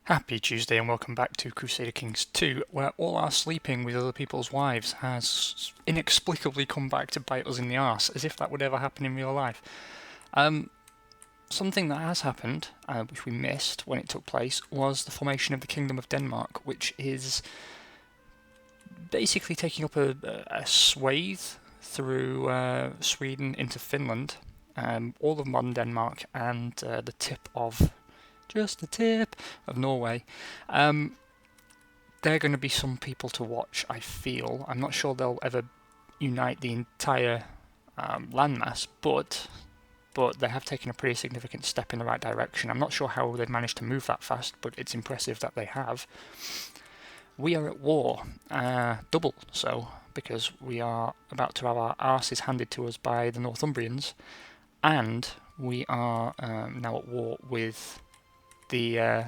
Happy Tuesday and welcome back to Crusader Kings 2, where all our sleeping with other people's wives has inexplicably come back to bite us in the arse, as if that would ever happen in real life. Something that has happened, which we missed when it took place, was the formation of the Kingdom of Denmark, which is basically taking up a swathe through Sweden into Finland, all of modern Denmark, and the tip of Norway. There are going to be some people to watch, I feel. I'm not sure they'll ever unite the entire landmass, but they have taken a pretty significant step in the right direction. I'm not sure how they've managed to move that fast, but it's impressive that they have. We are at war, double so, because we are about to have our arses handed to us by the Northumbrians, and we are now at war with the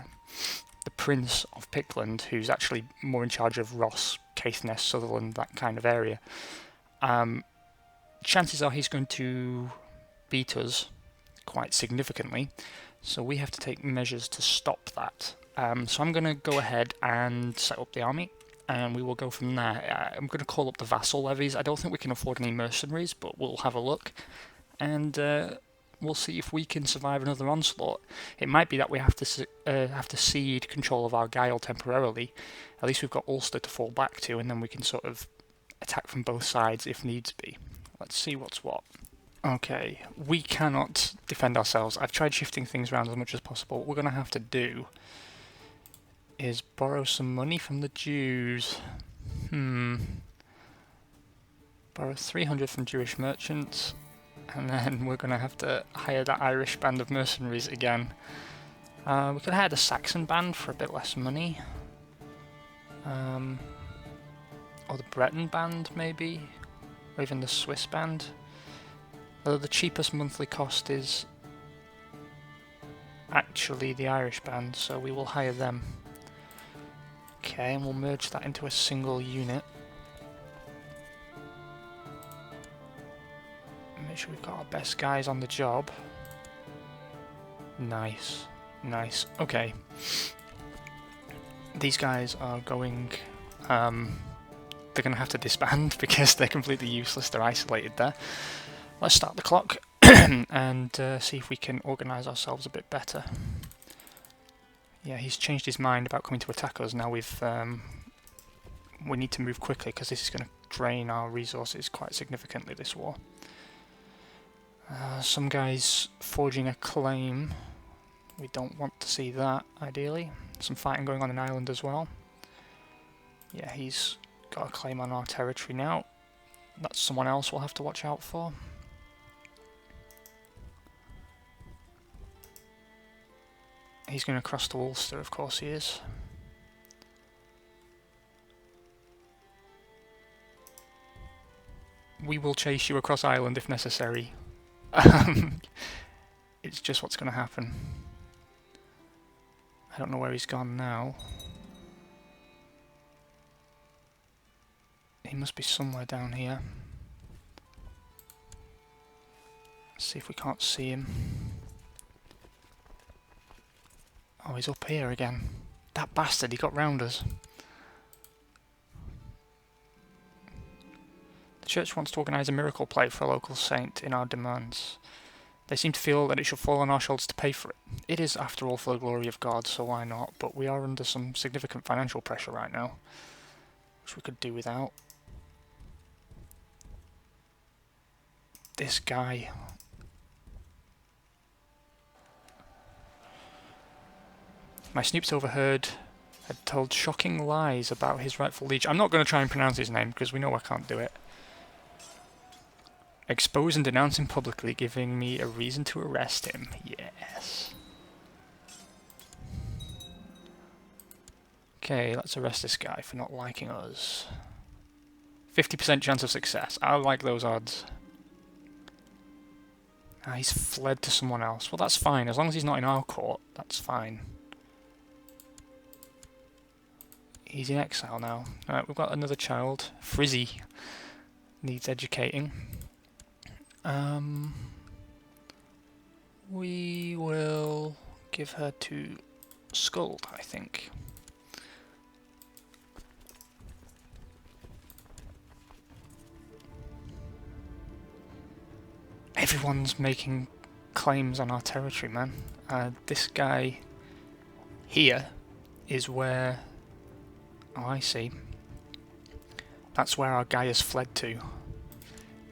Prince of Pickland, who's actually more in charge of Ross, Caithness, Sutherland, that kind of area. Chances are he's going to beat us quite significantly, so we have to take measures to stop that. So I'm going to go ahead and set up the army, and we will go from there. I'm going to call up the vassal levies. I don't think we can afford any mercenaries, but we'll have a look, and we'll see if we can survive another onslaught. It might be that we have to cede control of Argyll temporarily. At least we've got Ulster to fall back to, and then we can sort of attack from both sides if needs be. Let's see what's what. Okay, we cannot defend ourselves. I've tried shifting things around as much as possible. What we're going to have to do is borrow some money from the Jews. Borrow 300 from Jewish merchants, and then we're going to have to hire that Irish band of mercenaries again. We could hire the Saxon band for a bit less money. Or the Breton band, maybe. Or even the Swiss band. Although the cheapest monthly cost is actually the Irish band, so we will hire them. Okay, and we'll merge that into a single unit. Make sure we've got our best guys on the job. Nice, nice. Okay. These guys are going... they're going to have to disband because they're completely useless. They're isolated there. Let's start the clock and see if we can organise ourselves a bit better. Yeah, he's changed his mind about coming to attack us. Now we need to move quickly because this is going to drain our resources quite significantly, this war. Some guy's forging a claim. We don't want to see that, ideally. Some fighting going on in Ireland as well. Yeah, he's got a claim on our territory now. That's someone else we'll have to watch out for. He's going to cross to Ulster, of course he is. We will chase you across Ireland if necessary. It's just what's going to happen. I don't know where he's gone now. He must be somewhere down here. Let's see if we can't see him. Oh, he's up here again. That bastard, he got round us. The church wants to organise a miracle play for a local saint in our demands. They seem to feel that it should fall on our shoulders to pay for it. It is, after all, for the glory of God, so why not? But we are under some significant financial pressure right now, which we could do without. This guy... My snoops overheard had told shocking lies about his rightful liege. I'm not going to try and pronounce his name because we know I can't do it. Expose and denounce him publicly, giving me a reason to arrest him. Yes. Okay, let's arrest this guy for not liking us. 50% chance of success. I like those odds. He's fled to someone else. Well, that's fine. As long as he's not in our court, that's fine. He's in exile now. Alright, we've got another child. Frizzy. Needs educating. We will give her to skull, I think. Everyone's making claims on our territory, man. This guy here is where... Oh, I see. That's where our guy has fled to.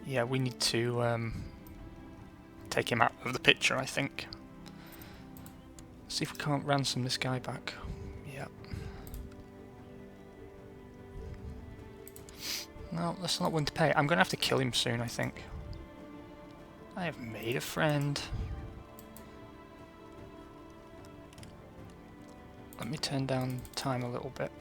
Yeah, we need to take him out of the picture, I think. See if we can't ransom this guy back. Yep. No, that's not one to pay. I'm going to have to kill him soon, I think. I have made a friend. Let me turn down time a little bit.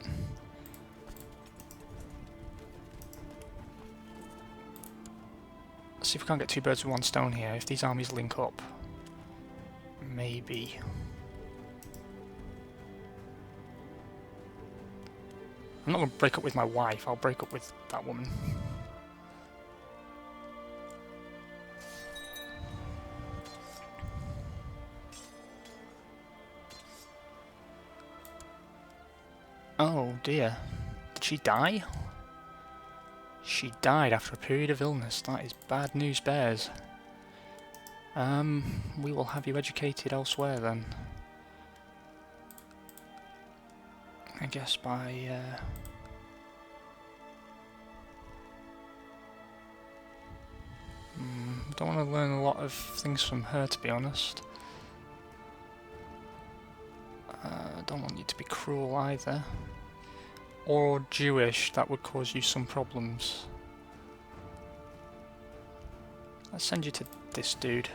Let's see if we can't get two birds with one stone here. If these armies link up, maybe. I'm not going to break up with my wife, I'll break up with that woman. Oh dear. Did she die? She died after a period of illness. That is bad news bears. We will have you educated elsewhere then. I guess by... don't want to learn a lot of things from her, to be honest. Don't want you to be cruel either. Or Jewish, that would cause you some problems. Let's send you to this dude.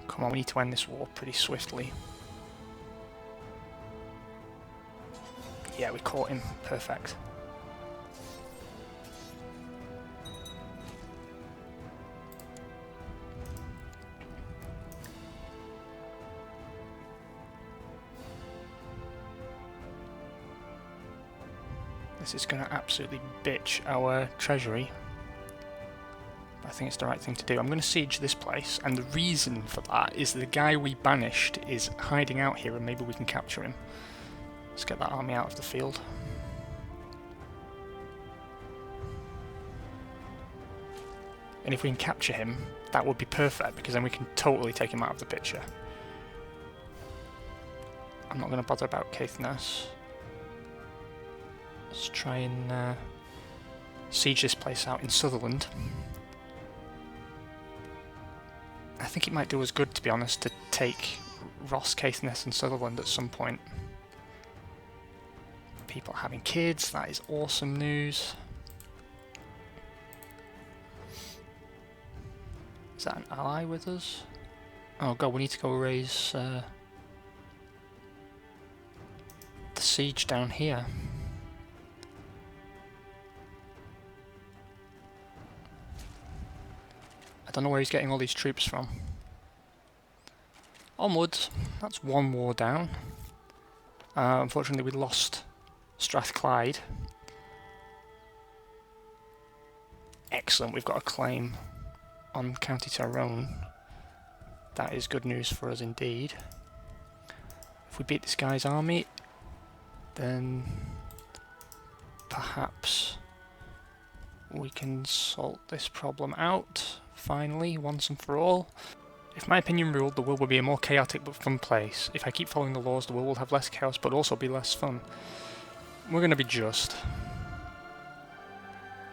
Come on, we need to end this war pretty swiftly. Yeah, we caught him. Perfect. This is going to absolutely bitch our treasury. I think it's the right thing to do. I'm going to siege this place, and the reason for that is the guy we banished is hiding out here, and maybe we can capture him. Let's get that army out of the field. And if we can capture him, that would be perfect, because then we can totally take him out of the picture. I'm not going to bother about Caithness. Let's try and siege this place out in Sutherland. I think it might do us good, to be honest, to take Ross, Caithness and Sutherland at some point. People having kids, that is awesome news. Is that an ally with us? Oh god, we need to go raise the siege down here. I don't know where he's getting all these troops from. Onwards, that's one war down. Unfortunately we lost Strathclyde. Excellent, we've got a claim on County Tyrone. That is good news for us indeed. If we beat this guy's army, then perhaps we can sort this problem out, finally, once and for all. If my opinion ruled, the world would be a more chaotic but fun place. If I keep following the laws, the world will have less chaos but also be less fun. We're going to be just.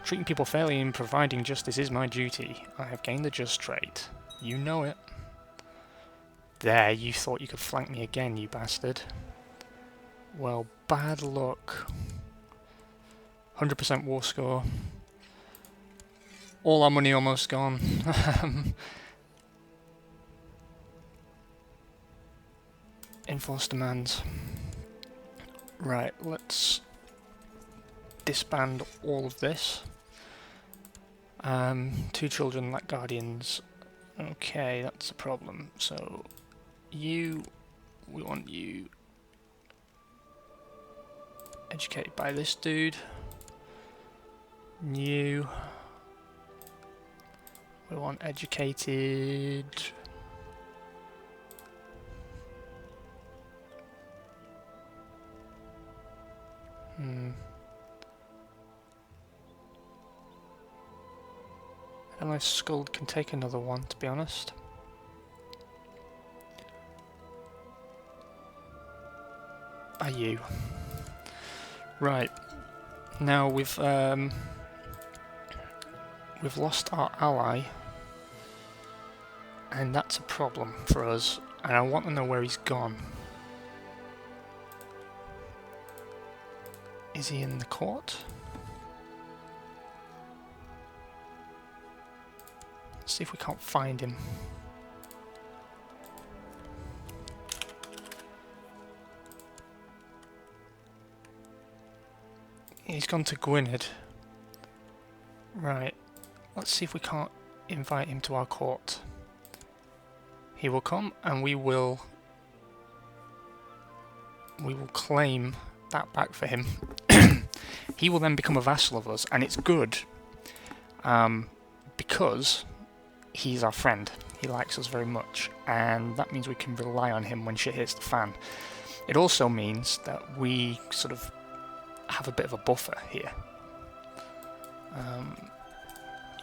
Treating people fairly and providing justice is my duty. I have gained the just trait. You know it. There, you thought you could flank me again, you bastard. Well, bad luck. 100% war score. All our money almost gone. Enforce demands. Right, let's disband all of this. 2 children like guardians. Okay, that's a problem. So, we want you Educated by this dude. New. We want educated. I don't know if Skuld can take another one, to be honest. Are you? Right. Now we've lost our ally, and that's a problem for us. And I want to know where he's gone. Is he in the court? Let's see if we can't find him. He's gone to Gwynedd. Right. Let's see if we can't invite him to our court. He will come and we will claim that back for him. He will then become a vassal of us, and it's good because he's our friend. He likes us very much, and that means we can rely on him when shit hits the fan. It also means that we sort of have a bit of a buffer here.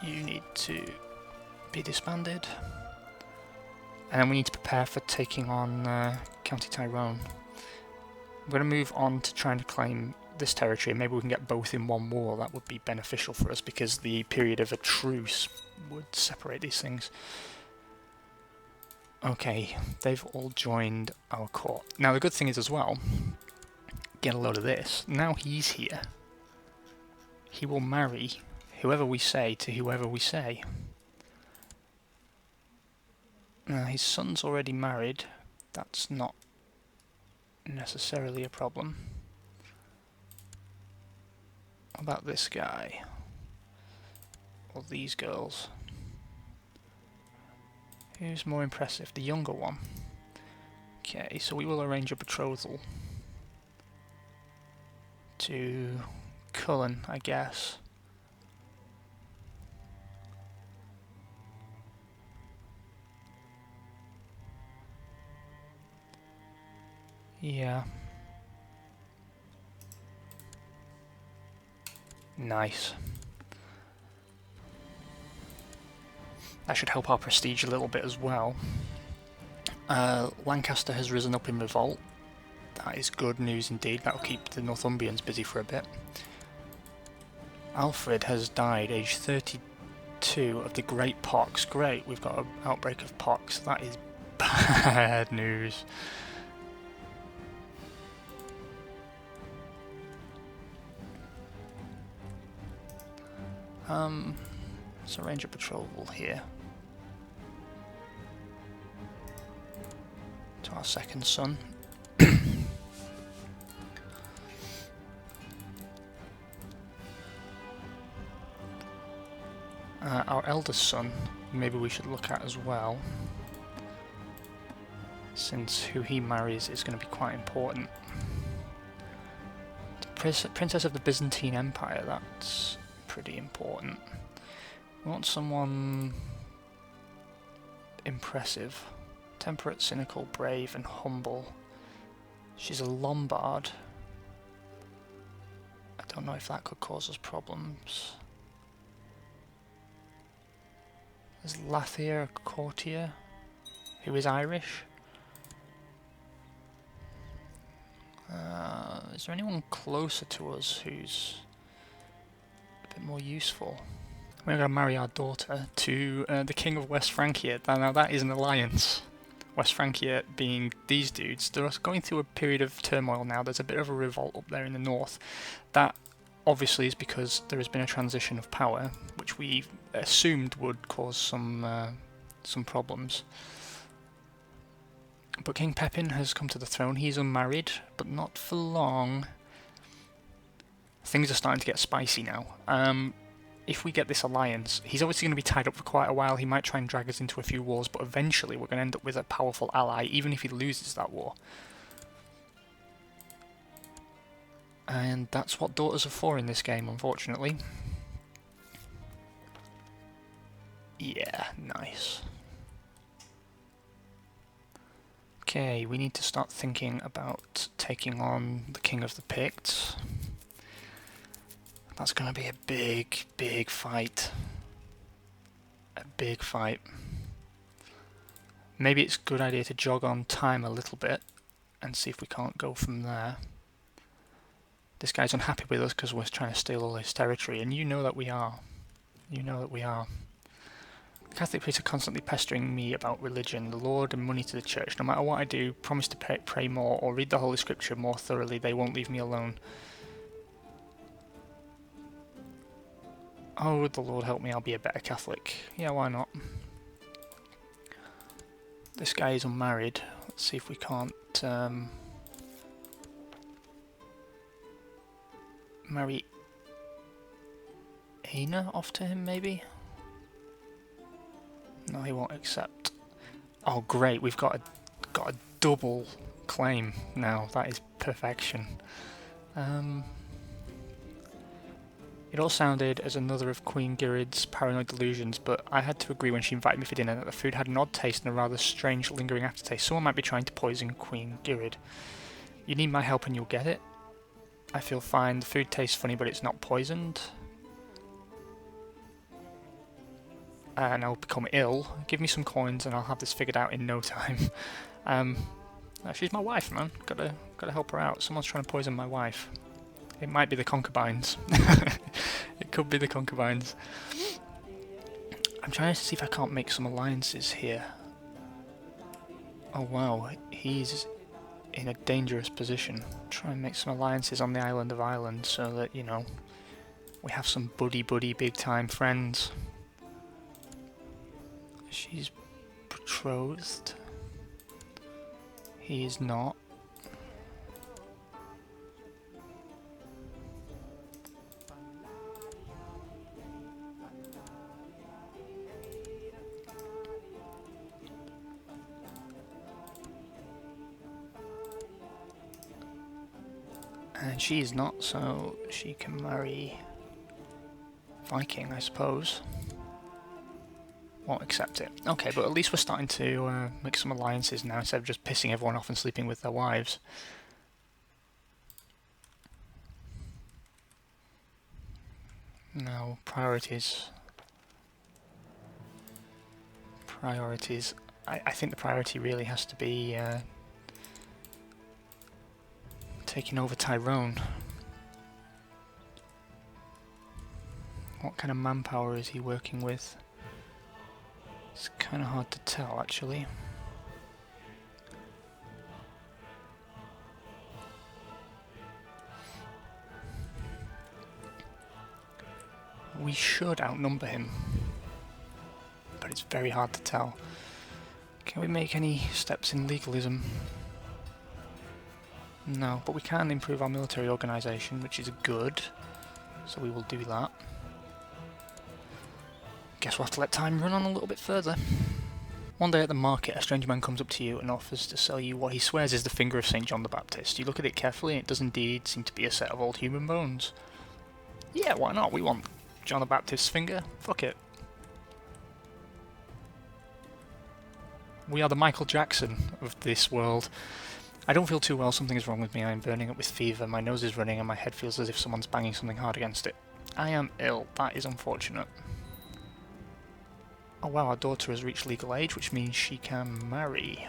You need to be disbanded, and then we need to prepare for taking on County Tyrone. I'm going to move on to trying to claim this territory. Maybe we can get both in one war. That would be beneficial for us because the period of a truce would separate these things. Okay, they've all joined our court. Now the good thing is as well, get a load of this. Now he's here. He will marry whoever we say to whoever we say. Now his son's already married. That's not necessarily a problem. What about this guy? Or these girls? Who's more impressive? The younger one. Okay, so we will arrange a betrothal to Cullen, I guess. Yeah. Nice. That should help our prestige a little bit as well. Lancaster has risen up in revolt. That is good news indeed. That will keep the Northumbrians busy for a bit. Alfred has died, age 32, of the Great Pox. Great, we've got an outbreak of pox. That is bad news. Let's arrange a betrothal here to our second son. Our eldest son, maybe we should look at as well, since who he marries is going to be quite important. The Princess of the Byzantine Empire, that's pretty important. We want someone impressive. Temperate, cynical, brave and humble. She's a Lombard. I don't know if that could cause us problems. There's Lathia, a courtier, who is Irish. Is there anyone closer to us who's a bit more useful? We're going to marry our daughter to the King of West Francia. Now that is an alliance. West Francia being these dudes. They're going through a period of turmoil now. There's a bit of a revolt up there in the north. That obviously is because there has been a transition of power, which we assumed would cause some problems. But King Pepin has come to the throne. He's unmarried, but not for long. Things are starting to get spicy now. If we get this alliance, he's obviously going to be tied up for quite a while. He might try and drag us into a few wars, but eventually we're going to end up with a powerful ally, even if he loses that war. And that's what daughters are for in this game, unfortunately. Yeah, nice. Okay, we need to start thinking about taking on the King of the Picts. That's going to be a big, big fight. A big fight. Maybe it's a good idea to jog on time a little bit and see if we can't go from there. This guy's unhappy with us because we're trying to steal all his territory, and you know that we are. You know that we are. The Catholic priests are constantly pestering me about religion, the Lord, and money to the church. No matter what I do, promise to pray more or read the Holy Scripture more thoroughly, they won't leave me alone. Oh, the Lord help me, I'll be a better Catholic. Yeah, why not? This guy is unmarried. Let's see if we can't marry Aina off to him, maybe? No, he won't accept. Oh, great! We've got a double claim now. That is perfection. It all sounded as another of Queen Girid's paranoid delusions, but I had to agree when she invited me for dinner that the food had an odd taste and a rather strange, lingering aftertaste. Someone might be trying to poison Queen Girid. You need my help and you'll get it. I feel fine. The food tastes funny, but it's not poisoned. And I'll become ill. Give me some coins and I'll have this figured out in no time. She's my wife, man. Gotta help her out. Someone's trying to poison my wife. It might be the concubines. It could be the concubines. I'm trying to see if I can't make some alliances here. Oh wow, he's in a dangerous position. Try and make some alliances on the island of Ireland so that, you know, we have some buddy big time friends. She's betrothed. He is not. And she's not, so she can marry Viking, I suppose. Won't accept it. Okay, but at least we're starting to make some alliances now instead of just pissing everyone off and sleeping with their wives. Now, priorities. Priorities. I think the priority really has to be taking over Tyrone. What kind of manpower is he working with? It's kind of hard to tell, actually. We should outnumber him, but it's very hard to tell. Can we make any steps in legalism? No, but we can improve our military organisation, which is good, so we will do that. Guess we'll have to let time run on a little bit further. One day at the market, a strange man comes up to you and offers to sell you what he swears is the finger of St. John the Baptist. You look at it carefully and it does indeed seem to be a set of old human bones. Yeah, why not? We want John the Baptist's finger. Fuck it. We are the Michael Jackson of this world. I don't feel too well, something is wrong with me, I am burning up with fever, my nose is running and my head feels as if someone's banging something hard against it. I am ill, that is unfortunate. Oh wow, our daughter has reached legal age, which means she can marry.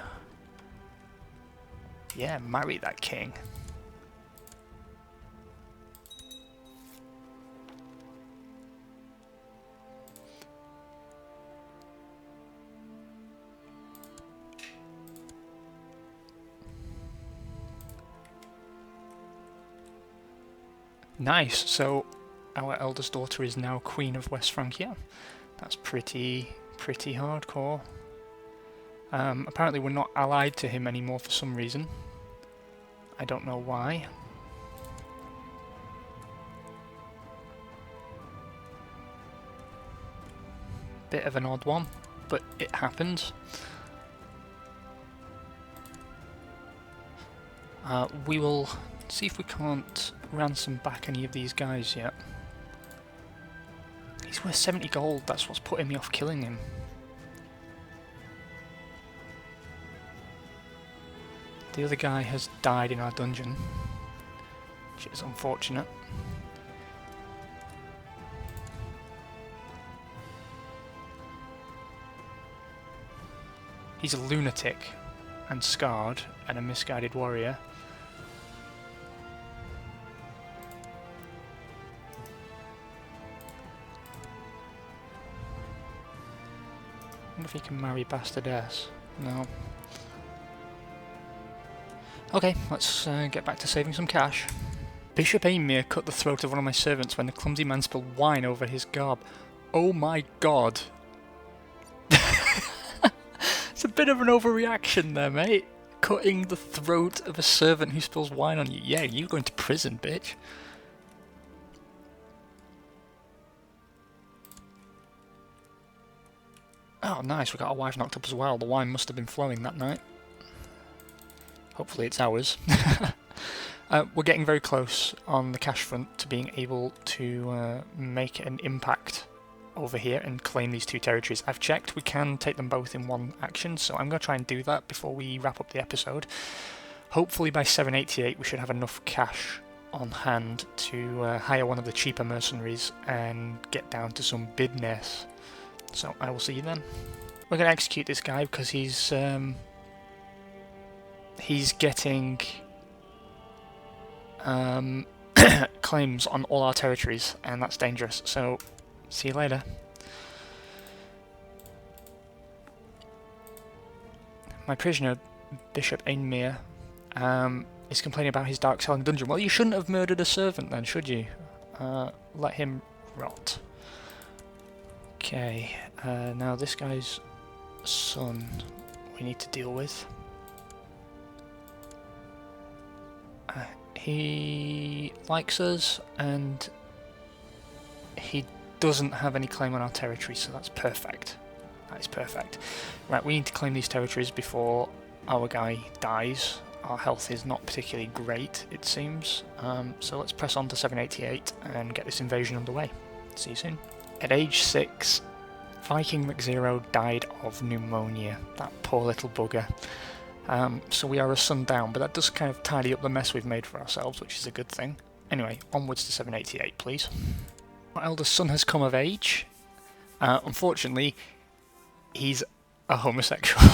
Yeah, marry that king. Nice, so our eldest daughter is now Queen of West Francia. That's pretty hardcore. Apparently we're not allied to him anymore for some reason. I don't know why. Bit of an odd one, but it happens. We will see if we can't ransom back any of these guys yet. He's worth 70 gold, that's what's putting me off killing him. The other guy has died in our dungeon, which is unfortunate. He's a lunatic and scarred and a misguided warrior. I wonder if he can marry Bastardess. No. Okay, let's get back to saving some cash. Bishop Aimir cut the throat of one of my servants when the clumsy man spilled wine over his garb. Oh my god. It's a bit of an overreaction there, mate. Cutting the throat of a servant who spills wine on you. Yeah, you're going to prison, bitch. Oh, nice, we got our wife knocked up as well. The wine must have been flowing that night. Hopefully it's ours. We're getting very close on the cash front to being able to make an impact over here and claim these two territories. I've checked, we can take them both in one action, so I'm going to try and do that before we wrap up the episode. Hopefully by 788 we should have enough cash on hand to hire one of the cheaper mercenaries and get down to some business. So I will see you then. We're going to execute this guy because he's getting claims on all our territories, and that's dangerous, so see you later. My prisoner, Bishop Aimir, is complaining about his dark cell in the dungeon. Well, you shouldn't have murdered a servant then, should you? Let him rot. Okay, now this guy's son we need to deal with. He likes us, and he doesn't have any claim on our territory, so that's perfect. That is perfect. Right, we need to claim these territories before our guy dies. Our health is not particularly great, it seems. So let's press on to 788 and get this invasion underway. See you soon. At age 6, Viking McZero died of pneumonia. That poor little bugger. So we are a son down, but that does kind of tidy up the mess we've made for ourselves, which is a good thing. Anyway, onwards to 788, please. Our eldest son has come of age. Unfortunately, he's a homosexual.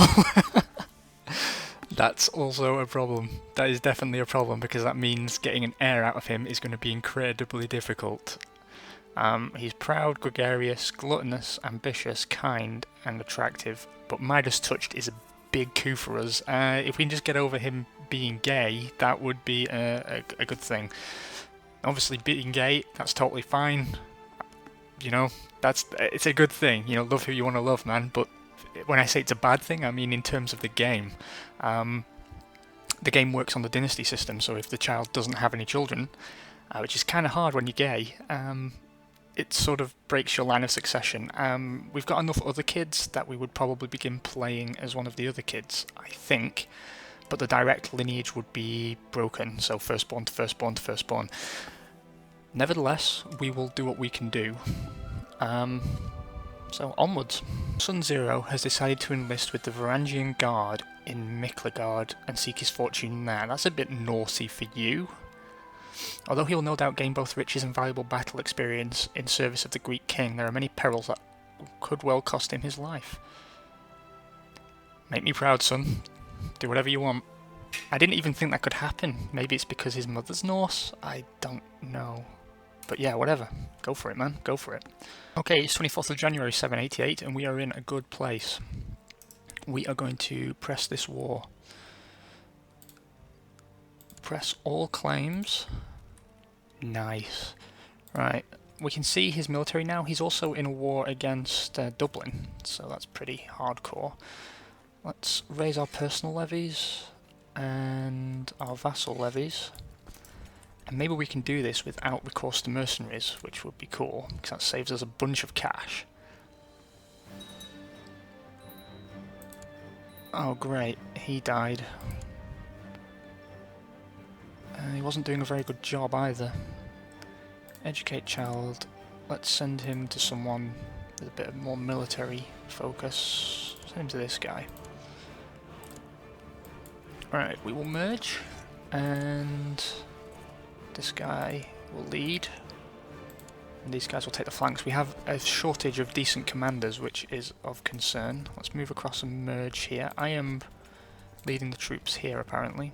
That's also a problem. That is definitely a problem, because that means getting an heir out of him is going to be incredibly difficult. He's proud, gregarious, gluttonous, ambitious, kind, and attractive, but Midas Touched is a big coup for us. If we can just get over him being gay, that would be a good thing. Obviously, being gay, that's totally fine. You know, it's a good thing. You know, love who you want to love, man. But when I say it's a bad thing, I mean in terms of the game. The game works on the dynasty system, so if the child doesn't have any children, which is kind of hard when you're gay, it sort of breaks your line of succession. We've got enough other kids that we would probably begin playing as one of the other kids, I think, but the direct lineage would be broken, so firstborn to firstborn to firstborn. Nevertheless, we will do what we can do. So onwards. Son Zero has decided to enlist with the Varangian Guard in Miklagard and seek his fortune there. That's a bit naughty for you. Although he will no doubt gain both riches and valuable battle experience in service of the Greek king, there are many perils that could well cost him his life. Make me proud, son. Do whatever you want. I didn't even think that could happen. Maybe it's because his mother's Norse? I don't know. But yeah, whatever. Go for it, man. Go for it. Okay, it's 24th of January 788, and we are in a good place. We are going to press this war. Press all claims. Nice. Right, we can see his military now. He's also in a war against Dublin, so that's pretty hardcore. Let's raise our personal levies and our vassal levies. And maybe we can do this without recourse to mercenaries, which would be cool, because that saves us a bunch of cash. Oh great, he died. He wasn't doing a very good job either. Educate child. Let's send him to someone with a bit of more military focus. Send him to this guy. Alright, we will merge, and this guy will lead, and these guys will take the flanks. We have a shortage of decent commanders, which is of concern. Let's move across and merge here. I am leading the troops here, apparently,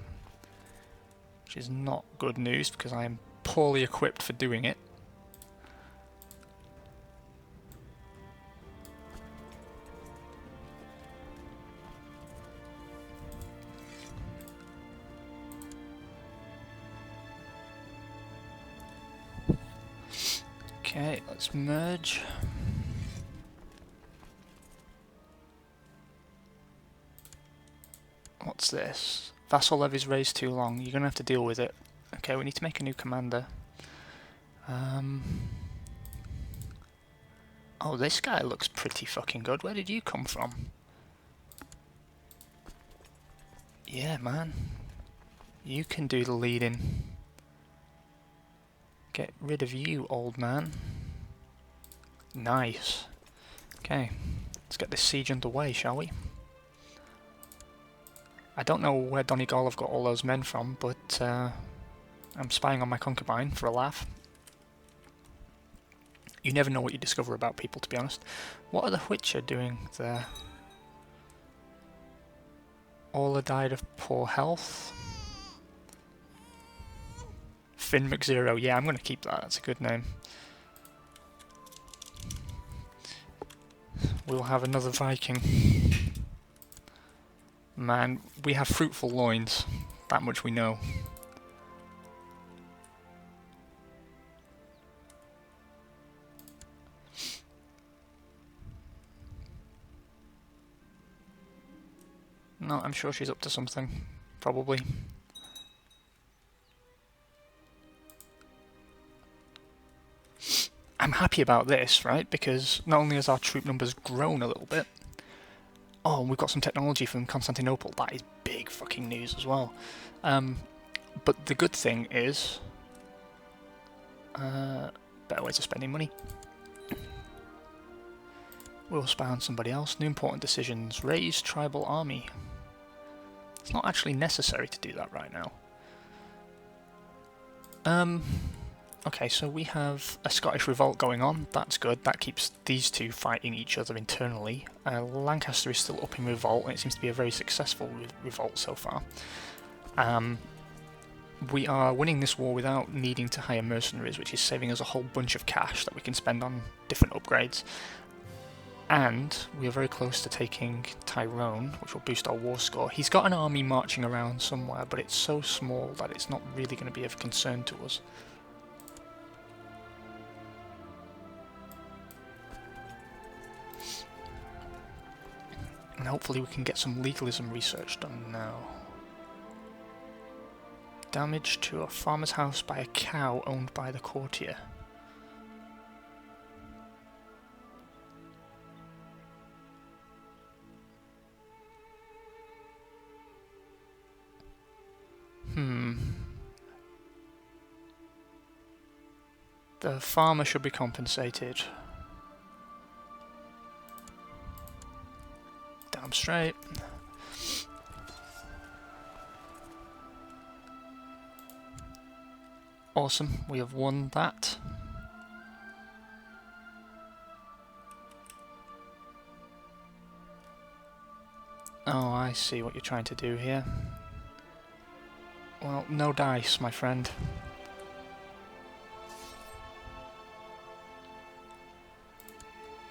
which is not good news, because I am poorly equipped for doing it. Okay, let's merge. What's this? Vassal levies raised too long. You're gonna have to deal with it. Okay, we need to make a new commander. Oh, this guy looks pretty fucking good. Where did you come from? Yeah, man. You can do the leading. Get rid of you, old man. Nice. Okay, let's get this siege underway, shall we? I don't know where Donegal have got all those men from, but I'm spying on my concubine for a laugh. You never know what you discover about people, to be honest. What are the Witcher doing there? Ola died of poor health. Finn McZero, yeah, I'm going to keep that, that's a good name. We'll have another Viking. Man, we have fruitful loins, that much we know. No, I'm sure she's up to something, probably. I'm happy about this, right? Because not only has our troop numbers grown a little bit, oh, we've got some technology from Constantinople. That is big fucking news as well. But the good thing is, better ways of spending money. We'll spy on somebody else. New important decisions. Raise tribal army. It's not actually necessary to do that right now. Okay, so we have a Scottish revolt going on. That's good. That keeps these two fighting each other internally. Lancaster is still up in revolt, and it seems to be a very successful revolt so far. We are winning this war without needing to hire mercenaries, which is saving us a whole bunch of cash that we can spend on different upgrades. And we are very close to taking Tyrone, which will boost our war score. He's got an army marching around somewhere, but it's so small that it's not really going to be of concern to us. And hopefully we can get some legalism research done now. Damage to a farmer's house by a cow owned by the courtier. The farmer should be compensated. Damn straight. Awesome, we have won that. Oh, I see what you're trying to do here. Well, no dice, my friend.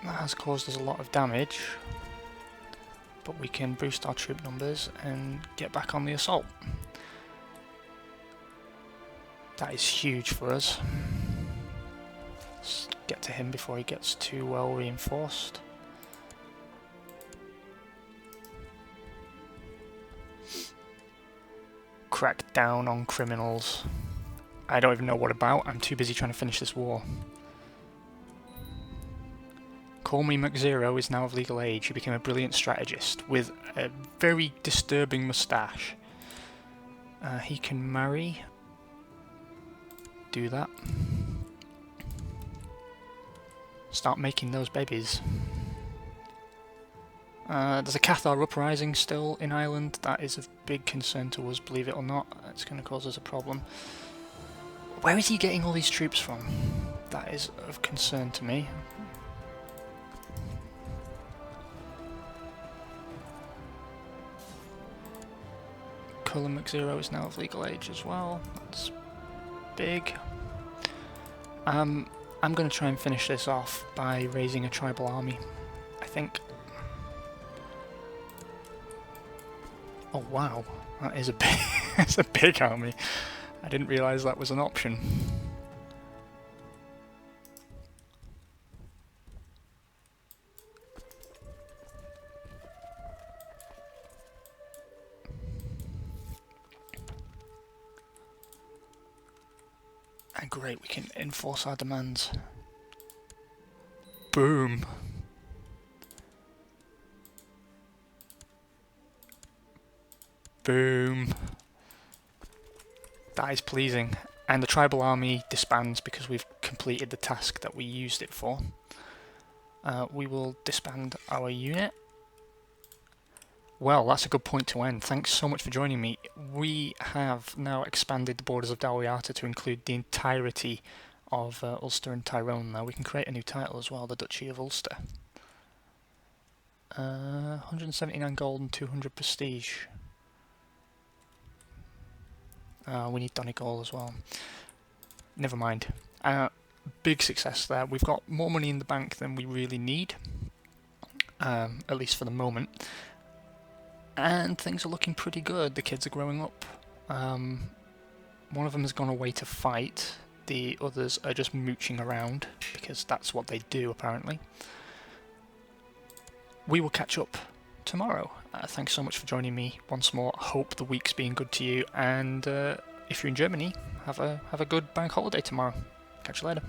That has caused us a lot of damage, but we can boost our troop numbers and get back on the assault. That is huge for us. Let's get to him before he gets too well reinforced. Crack down on criminals. I don't even know what about, I'm too busy trying to finish this war. Call Me McZero is now of legal age. He became a brilliant strategist with a very disturbing moustache. He can marry. do that. Start making those babies. There's a Cathar uprising still in Ireland. That is of big concern to us, believe it or not. It's going to cause us a problem. Where is he getting all these troops from? That is of concern to me. Cullen McZero is now of legal age as well. That's big. I'm going to try and finish this off by raising a tribal army, I think. Oh wow, that is a big, that's a big army. I didn't realise that was an option. And great, we can enforce our demands. Boom. Boom. That is pleasing. And the tribal army disbands because we've completed the task that we used it for. We will disband our unit. Well, that's a good point to end. Thanks so much for joining me. We have now expanded the borders of Dalriata to include the entirety of Ulster and Tyrone now. We can create a new title as well, the Duchy of Ulster. 179 gold and 200 prestige. We need Donegal as well. Never mind. Big success there. We've got more money in the bank than we really need, at least for the moment. And things are looking pretty good. The kids are growing up. One of them has gone away to fight. The others are just mooching around, because that's what they do, apparently. We will catch up tomorrow. Thanks so much for joining me once more. Hope the week's been good to you, and if you're in Germany, have a good bank holiday tomorrow. Catch you later.